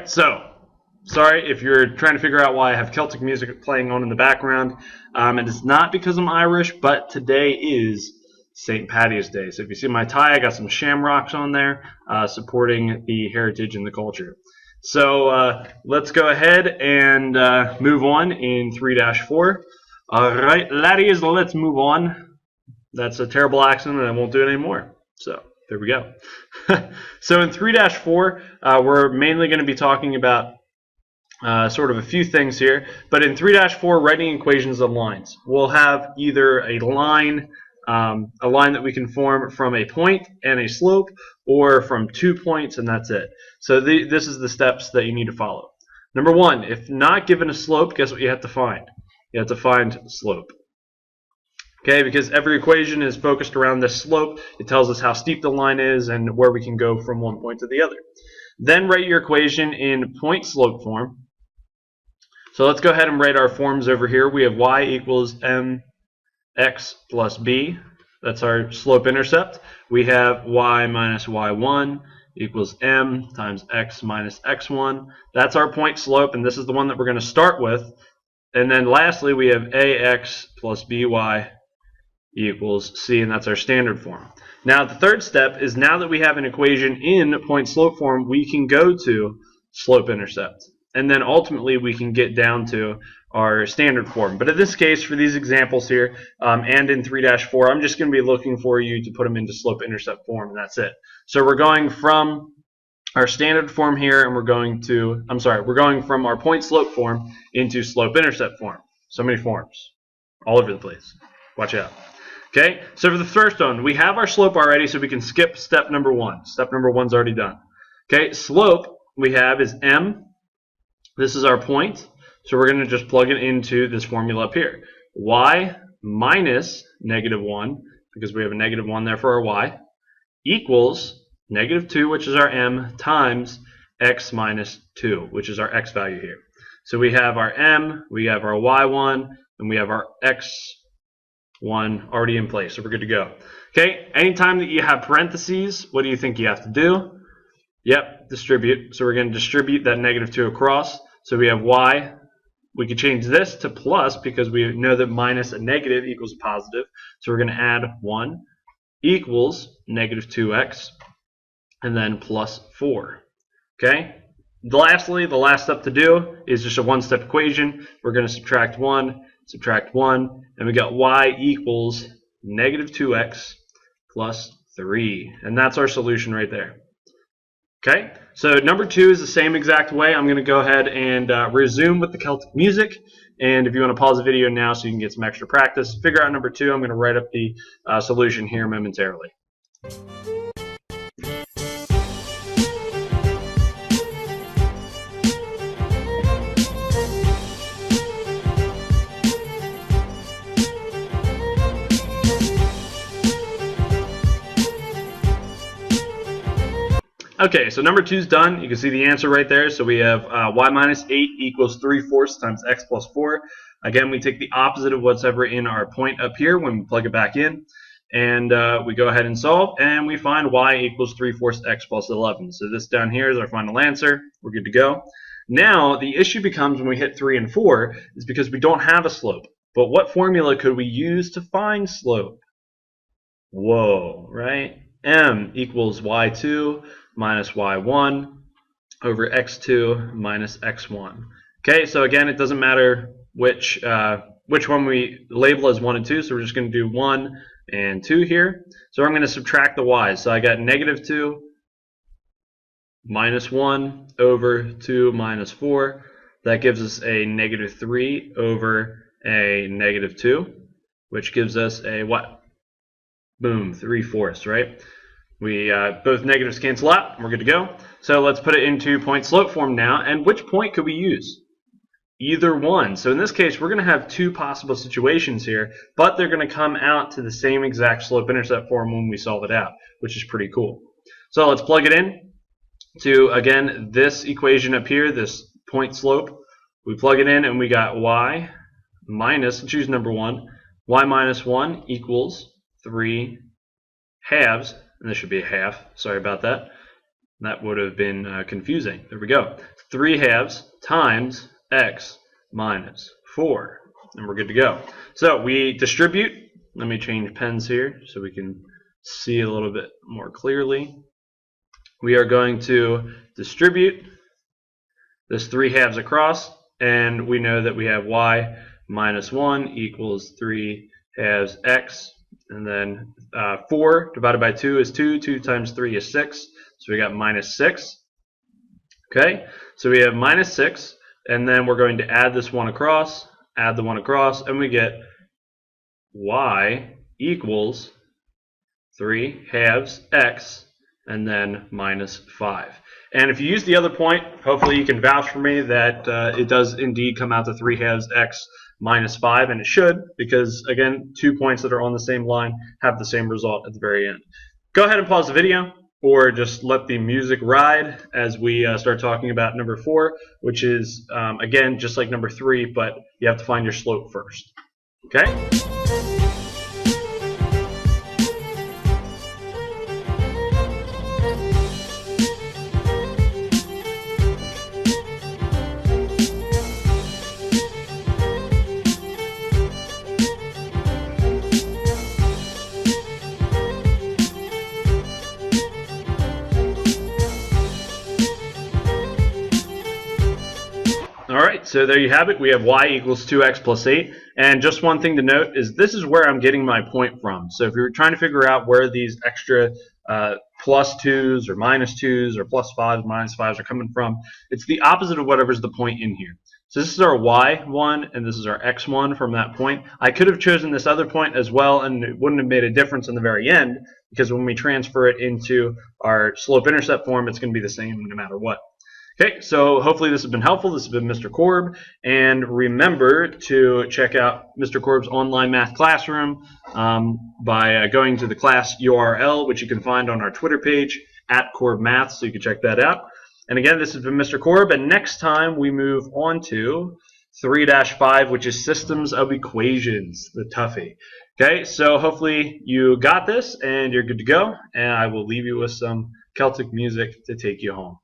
Alright, so sorry if you're trying to figure out why I have Celtic music playing on in the background. And it's not because I'm Irish, but today is St. Paddy's Day. So if you see my tie, I got some shamrocks on there supporting the heritage and the culture. So let's go ahead and move on in 3-4. Alright, laddies, let's move on. That's a terrible accent and I won't do it anymore. So there we go. So in 3-4, we're mainly going to be talking about sort of a few things here. But in 3-4, writing equations of lines. We'll have either a line that we can form from a point and a slope, or from 2 points, and that's it. So this is the steps that you need to follow. Number one, if not given a slope, guess what you have to find? You have to find slope. Okay, because every equation is focused around this slope. It tells us how steep the line is and where we can go from one point to the other. Then write your equation in point-slope form. So let's go ahead and write our forms over here. We have y equals mx plus b. That's our slope-intercept. We have y minus y1 equals m times x minus x1. That's our point slope, and this is the one that we're going to start with. And then lastly, we have ax plus by equals c, and that's our standard form. Now the third step is, now that we have an equation in point-slope form, we can go to slope-intercept. And then ultimately we can get down to our standard form. But in this case, for these examples here, and in 3-4, I'm just going to be looking for you to put them into slope-intercept form, and that's it. So we're going from our standard form here, and we're going from our point-slope form into slope-intercept form. So many forms, all over the place. Watch out. Okay, so for the first one, we have our slope already, so we can skip step number one. Step number one's already done. Okay, slope we have is m. This is our point, so we're going to just plug it into this formula up here. Y minus -1, because we have a -1 there for our y, equals -2, which is our m, times x minus 2, which is our x value here. So we have our m, we have our y1, and we have our x1 already in place, so we're good to go. Okay, anytime that you have parentheses, what do you think you have to do? Yep, distribute. So we're going to distribute that -2 across. So we have y. We could change this to plus because we know that minus a negative equals positive. So we're going to add 1 equals -2x and then plus 4. Okay? Lastly, the last step to do is just a one-step equation. We're going to subtract 1, and we got y equals -2x plus 3. And that's our solution right there. Okay, so number 2 is the same exact way. I'm going to go ahead and resume with the Celtic music. And if you want to pause the video now so you can get some extra practice, figure out number 2. I'm going to write up the solution here momentarily. Okay, so number 2 is done. You can see the answer right there. So we have y minus 8 equals 3/4 times x plus 4. Again, we take the opposite of what's ever in our point up here when we plug it back in. And we go ahead and solve, and we find y equals 3/4 x plus 11. So this down here is our final answer. We're good to go. Now, the issue becomes when we hit 3 and 4 is because we don't have a slope. But what formula could we use to find slope? Whoa, right? M equals y2 minus y1 over x2 minus x1. Okay, so again, it doesn't matter which one we label as 1 and 2, so we're just going to do 1 and 2 here. So I'm going to subtract the y's. So I got -2 minus 1 over 2 minus 4. That gives us a -3 over a -2, which gives us a what? Boom, 3/4, right? We both negatives cancel out, and we're good to go. So let's put it into point-slope form now. And which point could we use? Either one. So in this case, we're going to have 2 possible situations here, but they're going to come out to the same exact slope-intercept form when we solve it out, which is pretty cool. So let's plug it in to, again, this equation up here, this point-slope. We plug it in, and we got y minus, choose number 1, y minus 1 equals 3 halves. And this should be a half, sorry about that, That would have been confusing. There we go. 3 halves times x minus 4. And we're good to go. So we distribute. Let me change pens here so we can see a little bit more clearly. We are going to distribute this 3 halves across, and we know that we have y minus 1 equals 3 halves x, and then 4 divided by 2 is 2, 2 times 3 is 6, so we got minus 6. Okay, so we have minus 6, and then we're going to add this one across, add the one across, and we get y equals 3 halves x, and then minus 5. And if you use the other point, hopefully you can vouch for me that it does indeed come out to 3 halves x minus 5, and it should, because again, 2 points that are on the same line have the same result at the very end. Go ahead and pause the video, or just let the music ride as we start talking about number 4, which is, again, just like number 3, but you have to find your slope first. Okay? Alright, so there you have it. We have y equals 2x plus 8. And just one thing to note is this is where I'm getting my point from. So if you're trying to figure out where these extra plus 2's or minus 2's or plus 5's, minus 5's are coming from, it's the opposite of whatever's the point in here. So this is our y1 and this is our x1 from that point. I could have chosen this other point as well, and it wouldn't have made a difference in the very end, because when we transfer it into our slope-intercept form, it's going to be the same no matter what. Okay, so hopefully this has been helpful. This has been Mr. Korb, and remember to check out Mr. Korb's online math classroom by going to the class URL, which you can find on our Twitter page, @KorbMath, so you can check that out. And again, this has been Mr. Korb, and next time we move on to 3-5, which is systems of equations, the toughie. Okay, so hopefully you got this and you're good to go, and I will leave you with some Celtic music to take you home.